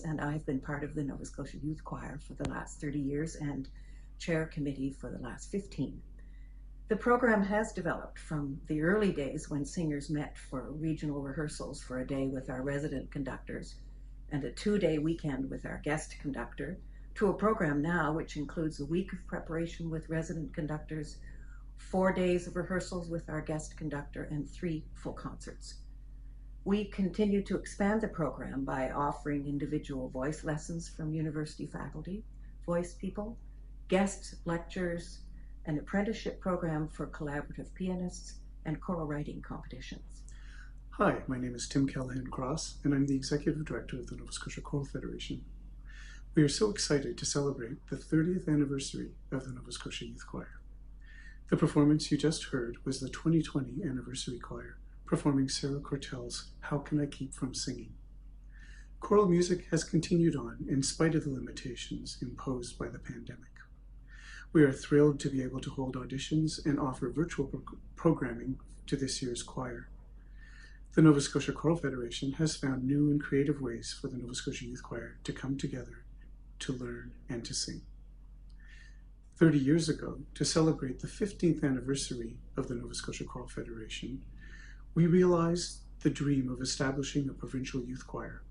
And I've been part of the Nova Scotia Youth Choir for the last 30 years and chair committee for the last 15. The program has developed from the early days when singers met for regional rehearsals for a day with our resident conductors and a 2-day weekend with our guest conductor, to a program now which includes a week of preparation with resident conductors, 4 days of rehearsals with our guest conductor, and 3 full concerts. We continue to expand the program by offering individual voice lessons from university faculty, voice people, guest lectures, an apprenticeship program for collaborative pianists, and choral writing competitions. Hi, my name is Tim Callahan-Cross, and I'm the Executive Director of the Nova Scotia Choral Federation. We are so excited to celebrate the 30th anniversary of the Nova Scotia Youth Choir. The performance you just heard was the 2020 anniversary choir, performing Sarah Cortell's How Can I Keep From Singing? Choral music has continued on in spite of the limitations imposed by the pandemic. We are thrilled to be able to hold auditions and offer virtual programming to this year's choir. The Nova Scotia Choral Federation has found new and creative ways for the Nova Scotia Youth Choir to come together, to learn, and to sing. 30 years ago, to celebrate the 15th anniversary of the Nova Scotia Choral Federation, we realized the dream of establishing a provincial youth choir.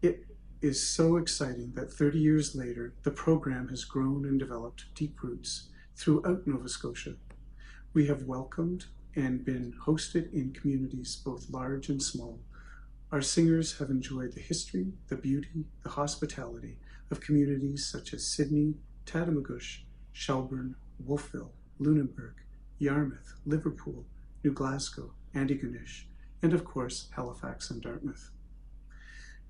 It is so exciting that 30 years later, the program has grown and developed deep roots throughout Nova Scotia. We have welcomed and been hosted in communities both large and small. Our singers have enjoyed the history, the beauty, the hospitality of communities such as Sydney, Tatamagouche, Shelburne, Wolfville, Lunenburg, Yarmouth, Liverpool, New Glasgow, Antigonish, and of course, Halifax and Dartmouth.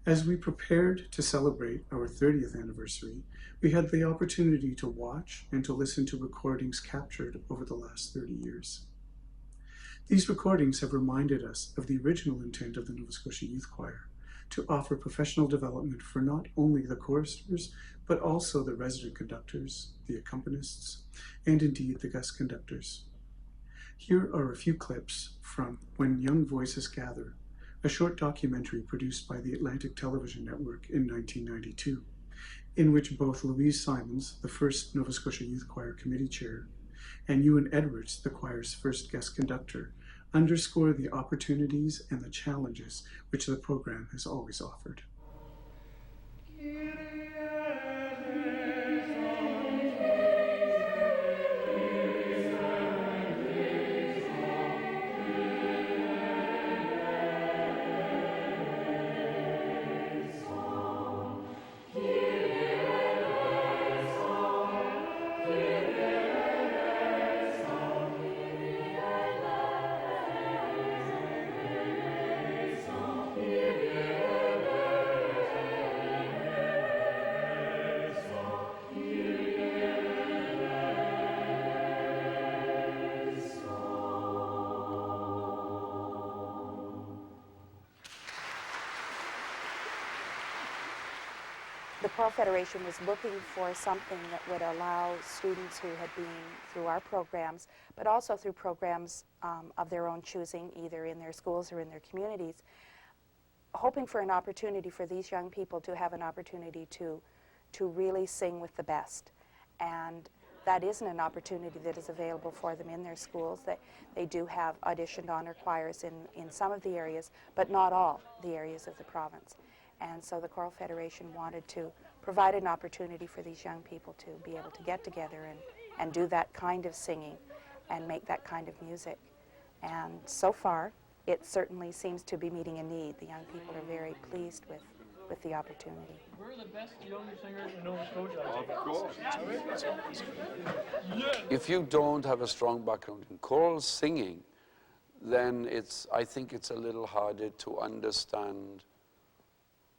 As we prepared to celebrate our 30th anniversary, we had the opportunity to watch and to listen to recordings captured over the last 30 years. These recordings have reminded us of the original intent of the Nova Scotia Youth Choir, to offer professional development for not only the choristers, but also the resident conductors, the accompanists, and indeed the guest conductors. Here are a few clips from When Young Voices Gather, a short documentary produced by the Atlantic Television Network in 1992, in which both Louise Simons, the first Nova Scotia Youth Choir Committee Chair, and Ewan Edwards, the choir's first guest conductor, underscore the opportunities and the challenges which the program has always offered. The Choral Federation was looking for something that would allow students who had been through our programs, but also through programs of their own choosing, either in their schools or in their communities, hoping for an opportunity for these young people to have an opportunity to really sing with the best. And that isn't an opportunity that is available for them in their schools. They do have auditioned honor choirs in some of the areas, but not all the areas of the province. And so the Choral Federation wanted to provide an opportunity for these young people to be able to get together and do that kind of singing and make that kind of music. And so far, it certainly seems to be meeting a need. The young people are very pleased with the opportunity. We're the best young singers in Nova Scotia. Of course. If you don't have a strong background in choral singing, then I think it's a little harder to understand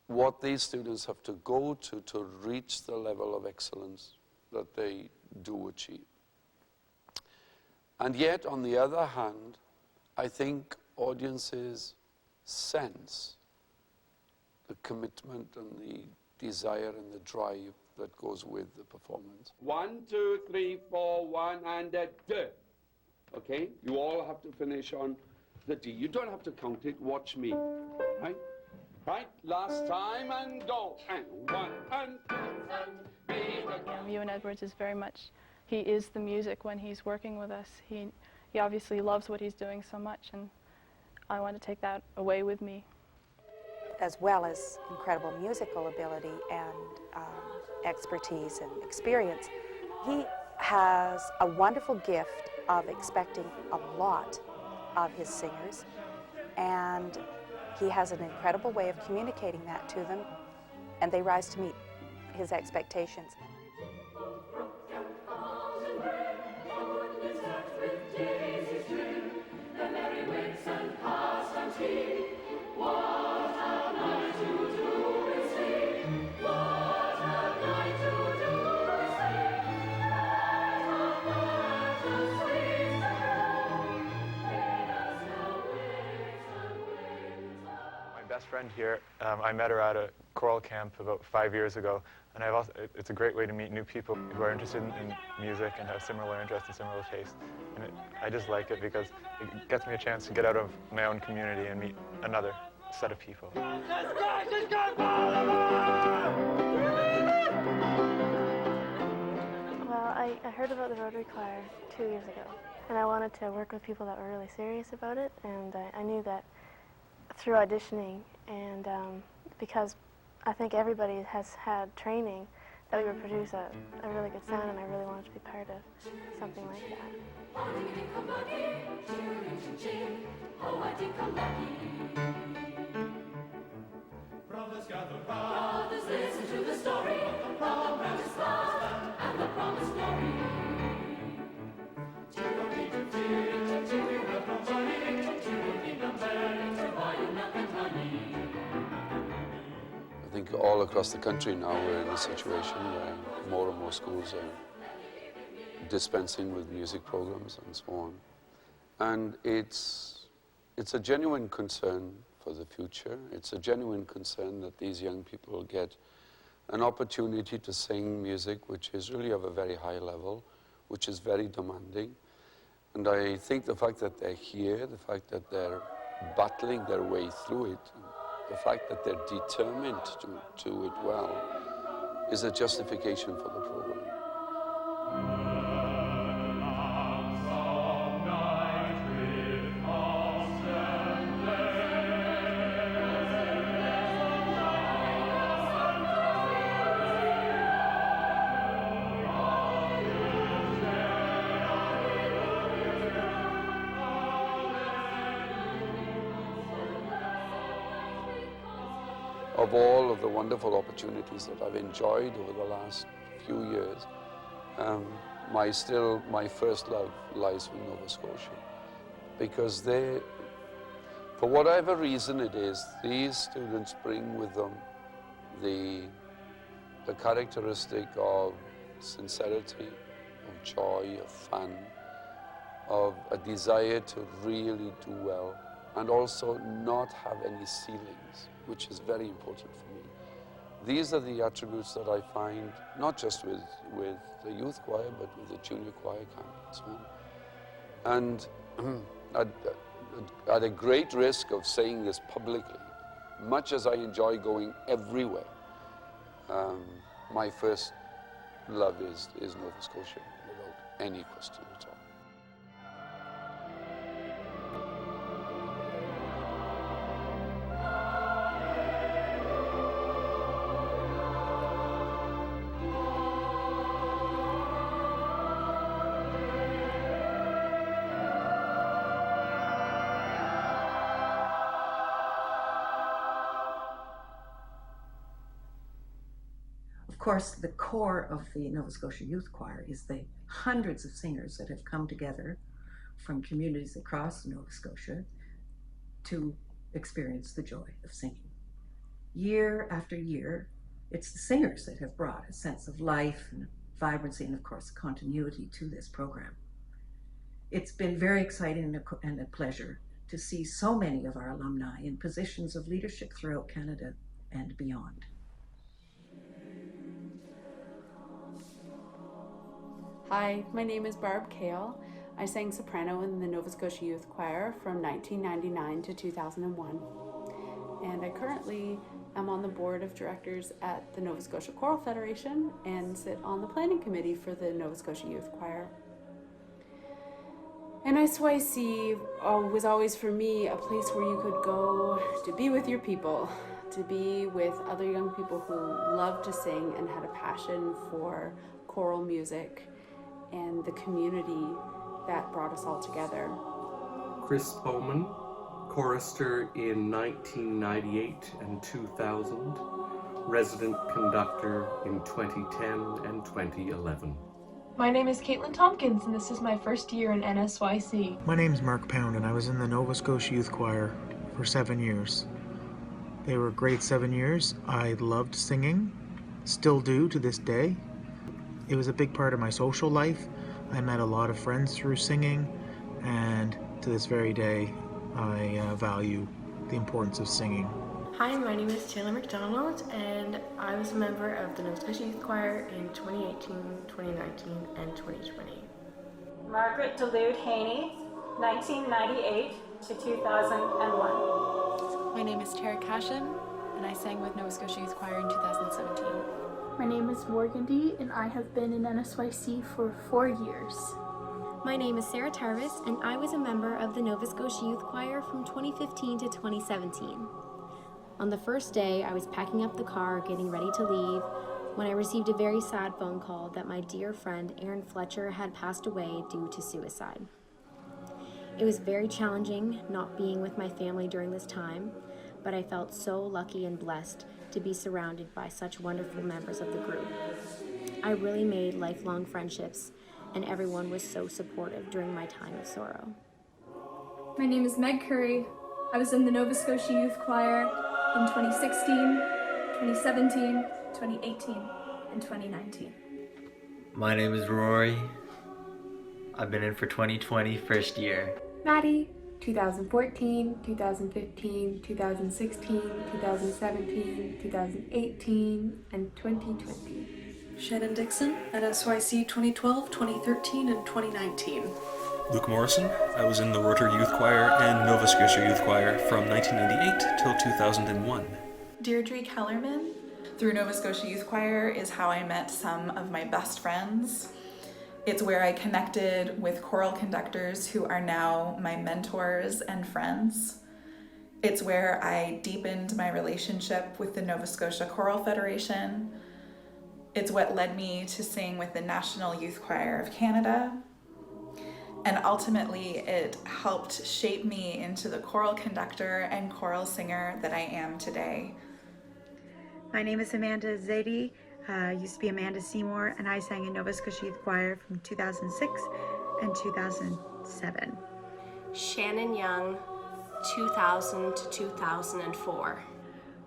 what these students have to go to reach the level of excellence that they do achieve. And yet, on the other hand, I think audiences sense the commitment and the desire and the drive that goes with the performance. 1, 2, 3, 4, 1, and a D. Okay? You all have to finish on the D. You don't have to count it, watch me. Right? Right, last time and go. And 1 and 2 and 3. Ewan Edwards is very much, he is the music when he's working with us. He obviously loves what he's doing so much, and I want to take that away with me. As well as incredible musical ability and expertise and experience, he has a wonderful gift of expecting a lot of his singers, and he has an incredible way of communicating that to them, and they rise to meet his expectations. Best friend here, I met her at a choral camp about 5 years ago, and it's a great way to meet new people who are interested in music and have similar interests and similar tastes. And I just like it because it gets me a chance to get out of my own community and meet another set of people. Well, I heard about the Rotary Choir 2 years ago, and I wanted to work with people that were really serious about it, and I knew that through auditioning, and because I think everybody has had training, that we would produce a really good sound, and I really wanted to be part of something like that. Brothers gather round, brothers listen to the story of the promised land and the promised glory. You don't need to fear, if you have no money, you don't need no man to buy you milk and honey. I think all across the country now we're in a situation where more and more schools are dispensing with music programs and so on. And it's a genuine concern for the future. It's a genuine concern that these young people get an opportunity to sing music which is really of a very high level, which is very demanding. And I think the fact that they're here, the fact that they're battling their way through it, the fact that they're determined to do it well, is a justification for the program. Of all of the wonderful opportunities that I've enjoyed over the last few years, my first love lies with Nova Scotia, because for whatever reason it is, these students bring with them the characteristic of sincerity, of joy, of fun, of a desire to really do well, and also not have any ceilings, which is very important for me. These are the attributes that I find, not just with the youth choir, but with the junior choir camp and so on. And at a great risk of saying this publicly, much as I enjoy going everywhere, my first love is Nova Scotia, without any question at all. Of course, the core of the Nova Scotia Youth Choir is the hundreds of singers that have come together from communities across Nova Scotia to experience the joy of singing. Year after year, it's the singers that have brought a sense of life and vibrancy and, of course, continuity to this program. It's been very exciting and a pleasure to see so many of our alumni in positions of leadership throughout Canada and beyond. Hi, my name is Barb Kale. I sang soprano in the Nova Scotia Youth Choir from 1999 to 2001. And I currently am on the board of directors at the Nova Scotia Choral Federation and sit on the planning committee for the Nova Scotia Youth Choir. NSYC was always for me a place where you could go to be with your people, to be with other young people who loved to sing and had a passion for choral music and the community that brought us all together. Chris Bowman, chorister in 1998 and 2000, resident conductor in 2010 and 2011. My name is Caitlin Tompkins, and this is my first year in NSYC. My name's Mark Pound, and I was in the Nova Scotia Youth Choir for 7 years. They were great 7 years. I loved singing, still do to this day. It was a big part of my social life. I met a lot of friends through singing, and to this very day, I value the importance of singing. Hi, my name is Taylor McDonald, and I was a member of the Nova Scotia Youth Choir in 2018, 2019, and 2020. Margaret Dulude Haney, 1998 to 2001. My name is Tara Cashin, and I sang with Nova Scotia Youth Choir in 2017. My name is Morgan D, and I have been in NSYC for 4 years. My name is Sarah Tarvis, and I was a member of the Nova Scotia Youth Choir from 2015 to 2017. On the first day, I was packing up the car, getting ready to leave, when I received a very sad phone call that my dear friend Aaron Fletcher had passed away due to suicide. It was very challenging not being with my family during this time, but I felt so lucky and blessed to be surrounded by such wonderful members of the group. I really made lifelong friendships, and everyone was so supportive during my time of sorrow. My name is Meg Curry. I was in the Nova Scotia Youth Choir in 2016, 2017, 2018, and 2019. My name is Rory. I've been in for 2020, first year. Maddie, 2014, 2015, 2016, 2017, 2018, and 2020. Shannon Dixon, NSYC 2012, 2013, and 2019. Luke Morrison. I was in the Rotary Youth Choir and Nova Scotia Youth Choir from 1998 till 2001. Deirdre Kellerman. Through Nova Scotia Youth Choir is how I met some of my best friends. It's where I connected with choral conductors who are now my mentors and friends. It's where I deepened my relationship with the Nova Scotia Choral Federation. It's what led me to sing with the National Youth Choir of Canada. And ultimately, it helped shape me into the choral conductor and choral singer that I am today. My name is Amanda Zadie. Used to be Amanda Seymour, and I sang in Nova Scotia Youth Choir from 2006 and 2007. Shannon Young, 2000 to 2004.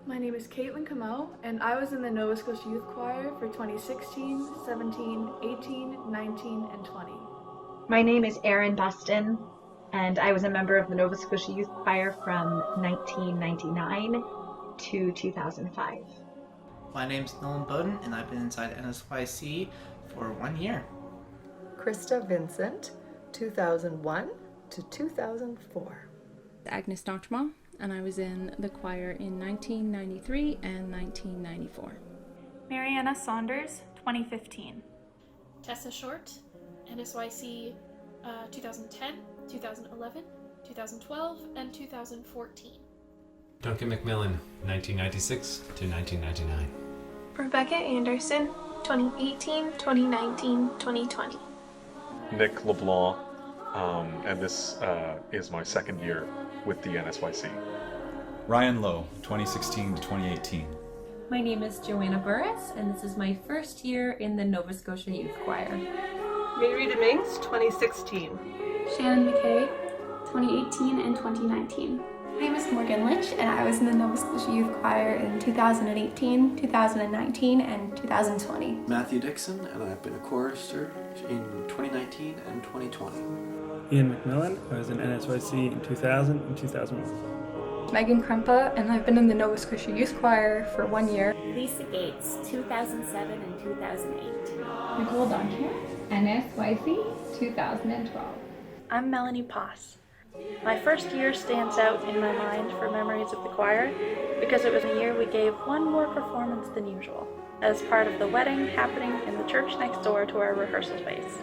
My name is Caitlin Camo, and I was in the Nova Scotia Youth Choir for 2016, 17, 18, 19, and 20. My name is Erin Buston, and I was a member of the Nova Scotia Youth Choir from 1999 to 2005. My name's Nolan Bowden, and I've been inside NSYC for 1 year. Krista Vincent, 2001 to 2004. Agnes Notchma, and I was in the choir in 1993 and 1994. Mariana Saunders, 2015. Tessa Short, NSYC 2010, 2011, 2012, and 2014. Duncan Macmillan, 1996 to 1999. Rebecca Anderson, 2018, 2019, 2020. Nick LeBlanc, and this is my second year with the NSYC. Ryan Lowe, 2016 to 2018. My name is Joanna Burris, and this is my first year in the Nova Scotia Youth Choir. Mary Dominguez, 2016. Shannon McKay, 2018 and 2019. My name is Morgan Lynch, and I was in the Nova Scotia Youth Choir in 2018, 2019, and 2020. Matthew Dixon, and I've been a chorister in 2019 and 2020. Ian McMillan, I was in NSYC in 2000 and 2001. Megan Krempa, and I've been in the Nova Scotia Youth Choir for 1 year. Lisa Gates, 2007 and 2008. Nicole Donahue, NSYC 2012. I'm Melanie Poss. My first year stands out in my mind for memories of the choir because it was a year we gave one more performance than usual as part of the wedding happening in the church next door to our rehearsal space.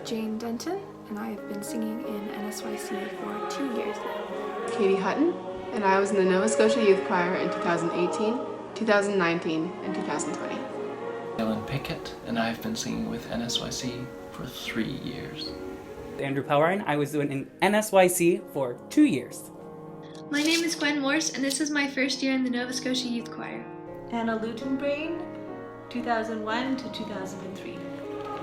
Jane Denton, and I have been singing in NSYC for 2 years now. Katie Hutton, and I was in the Nova Scotia Youth Choir in 2018, 2019, and 2020. Ellen Pickett, and I've been singing with NSYC for 3 years. Andrew Pelrine. I was doing in NSYC for 2 years. My name is Gwen Morse, and this is my first year in the Nova Scotia Youth Choir. Anna Lutenbrain, 2001 to 2003.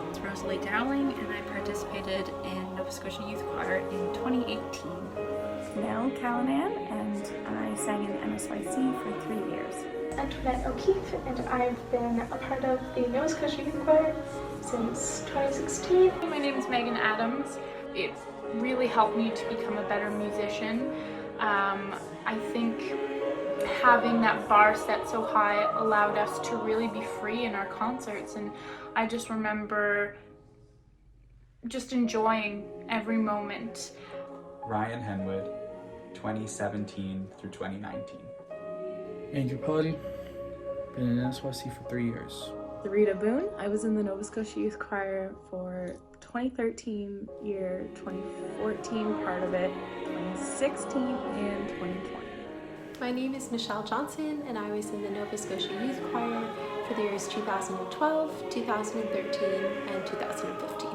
It's Rosalie Dowling, and I participated in Nova Scotia Youth Choir in 2018. Nell Callanan, and I sang in NSYC for 3 years. Antoinette O'Keefe, and I've been a part of the Nova Scotia Youth Choir since 2016. My name is Megan Adams. It really helped me to become a better musician. I think having that bar set so high allowed us to really be free in our concerts, and I just remember just enjoying every moment. Ryan Henwood, 2017 through 2019. Andrew Pellety, been in NSYC for 3 years. Rita Boone. I was in the Nova Scotia Youth Choir for 2013 year, 2014 part of it, 2016, and 2020. My name is Michelle Johnson, and I was in the Nova Scotia Youth Choir for the years 2012, 2013, and 2015.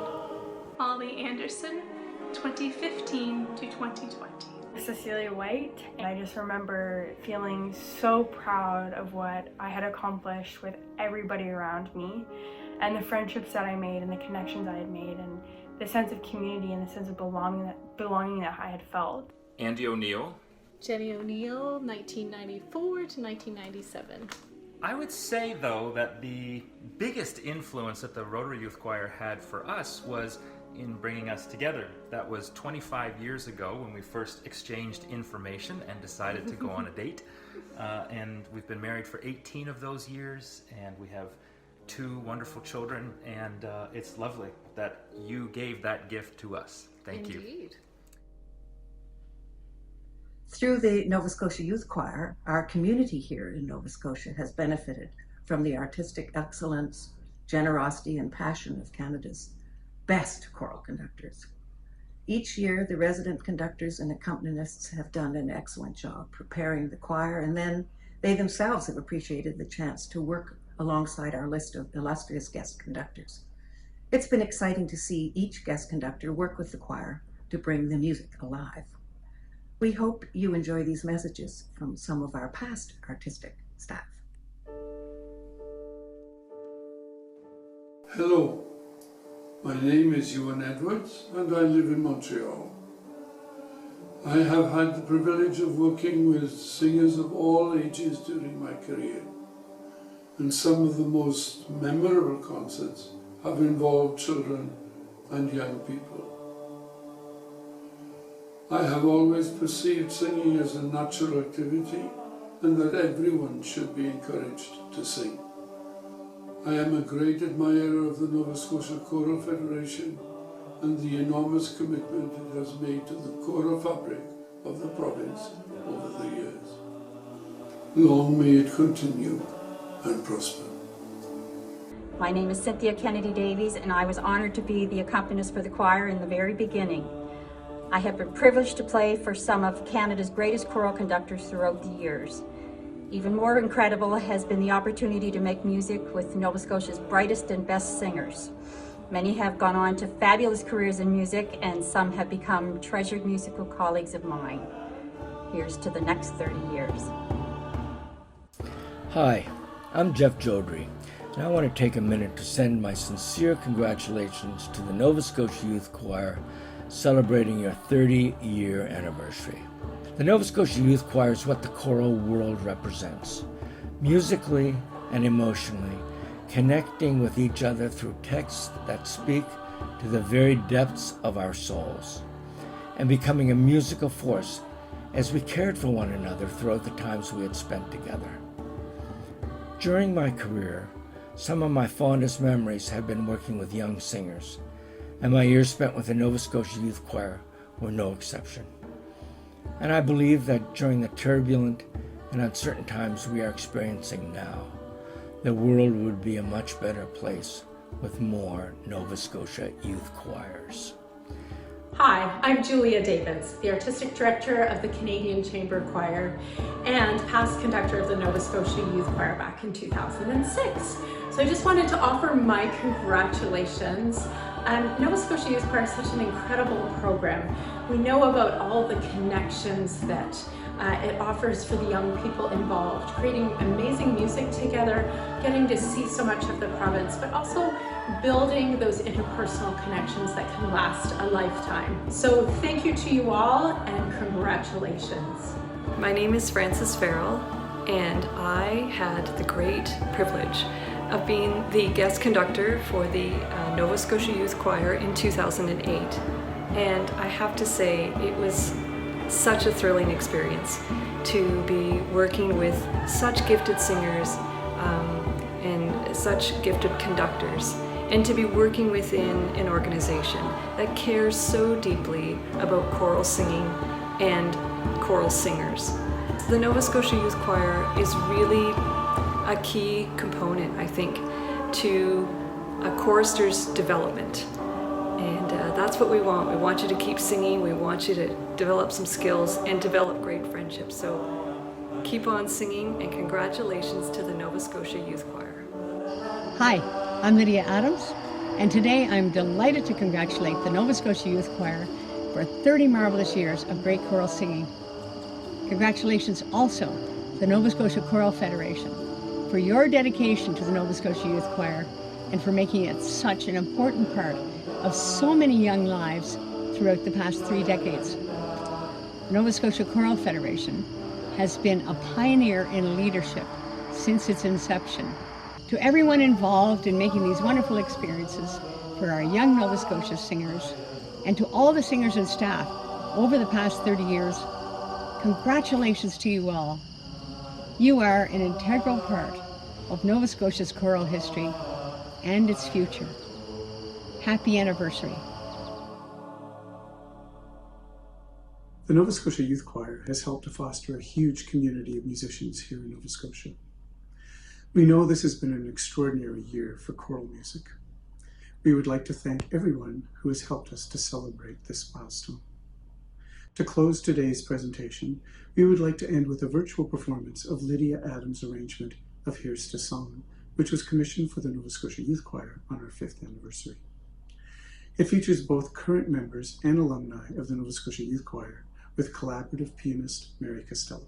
Molly Anderson, 2015 to 2020. Cecilia White, and I just remember feeling so proud of what I had accomplished with everybody around me, and the friendships that I made and the connections I had made, and the sense of community and the sense of belonging that I had felt. Andy O'Neill. Jenny O'Neill, 1994 to 1997. I would say, though, that the biggest influence that the Rotary Youth Choir had for us was in bringing us together. That was 25 years ago when we first exchanged information and decided to go on a date. And we've been married for 18 of those years, and we have 2 wonderful children, and it's lovely that you gave that gift to us. Thank you. Indeed. Through the Nova Scotia Youth Choir, our community here in Nova Scotia has benefited from the artistic excellence, generosity, and passion of Canada's best choral conductors. Each year, the resident conductors and accompanists have done an excellent job preparing the choir, and then they themselves have appreciated the chance to work alongside our list of illustrious guest conductors. It's been exciting to see each guest conductor work with the choir to bring the music alive. We hope you enjoy these messages from some of our past artistic staff. Hello, my name is Ewan Edwards and I live in Montreal. I have had the privilege of working with singers of all ages during my career, and some of the most memorable concerts have involved children and young people. I have always perceived singing as a natural activity and that everyone should be encouraged to sing. I am a great admirer of the Nova Scotia Choral Federation and the enormous commitment it has made to the choral fabric of the province over the years. Long may it continue and prosper. My name is Cynthia Kennedy Davies, and I was honored to be the accompanist for the choir in the very beginning. I have been privileged to play for some of Canada's greatest choral conductors throughout the years. Even more incredible has been the opportunity to make music with Nova Scotia's brightest and best singers. Many have gone on to fabulous careers in music, and some have become treasured musical colleagues of mine. Here's to the next 30 years. Hi, I'm Jeff Jodry, and I want to take a minute to send my sincere congratulations to the Nova Scotia Youth Choir celebrating your 30-year anniversary. The Nova Scotia Youth Choir is what the choral world represents, musically and emotionally, connecting with each other through texts that speak to the very depths of our souls, and becoming a musical force as we cared for one another throughout the times we had spent together. During my career, some of my fondest memories have been working with young singers, and my years spent with the Nova Scotia Youth Choir were no exception. And I believe that during the turbulent and uncertain times we are experiencing now, the world would be a much better place with more Nova Scotia Youth Choirs. Hi, I'm Julia Davids, the Artistic Director of the Canadian Chamber Choir and past conductor of the Nova Scotia Youth Choir back in 2006. So I just wanted to offer my congratulations. Nova Scotia Youth Choir is such an incredible program. We know about all the connections that it offers for the young people involved, creating amazing music together, getting to see so much of the province, but also building those interpersonal connections that can last a lifetime. So thank you to you all and congratulations. My name is Frances Farrell, and I had the great privilege of being the guest conductor for the Nova Scotia Youth Choir in 2008. And I have to say, it was such a thrilling experience to be working with such gifted singers and such gifted conductors, and to be working within an organization that cares so deeply about choral singing and choral singers. The Nova Scotia Youth Choir is really a key component, I think, to a chorister's development. And that's what we want. We want you to keep singing. We want you to develop some skills and develop great friendships. So keep on singing, and congratulations to the Nova Scotia Youth Choir. Hi, I'm Lydia Adams, and today I'm delighted to congratulate the Nova Scotia Youth Choir for 30 marvelous years of great choral singing. Congratulations also to the Nova Scotia Choral Federation for your dedication to the Nova Scotia Youth Choir and for making it such an important part of so many young lives throughout the past 3 decades. The Nova Scotia Choral Federation has been a pioneer in leadership since its inception. To everyone involved in making these wonderful experiences for our young Nova Scotia singers, and to all the singers and staff over the past 30 years, congratulations to you all. You are an integral part of Nova Scotia's choral history and its future. Happy anniversary. The Nova Scotia Youth Choir has helped to foster a huge community of musicians here in Nova Scotia. We know this has been an extraordinary year for choral music. We would like to thank everyone who has helped us to celebrate this milestone. To close today's presentation, we would like to end with a virtual performance of Lydia Adams' arrangement of Here's to Song, which was commissioned for the Nova Scotia Youth Choir on our 5th anniversary. It features both current members and alumni of the Nova Scotia Youth Choir with collaborative pianist Mary Costello.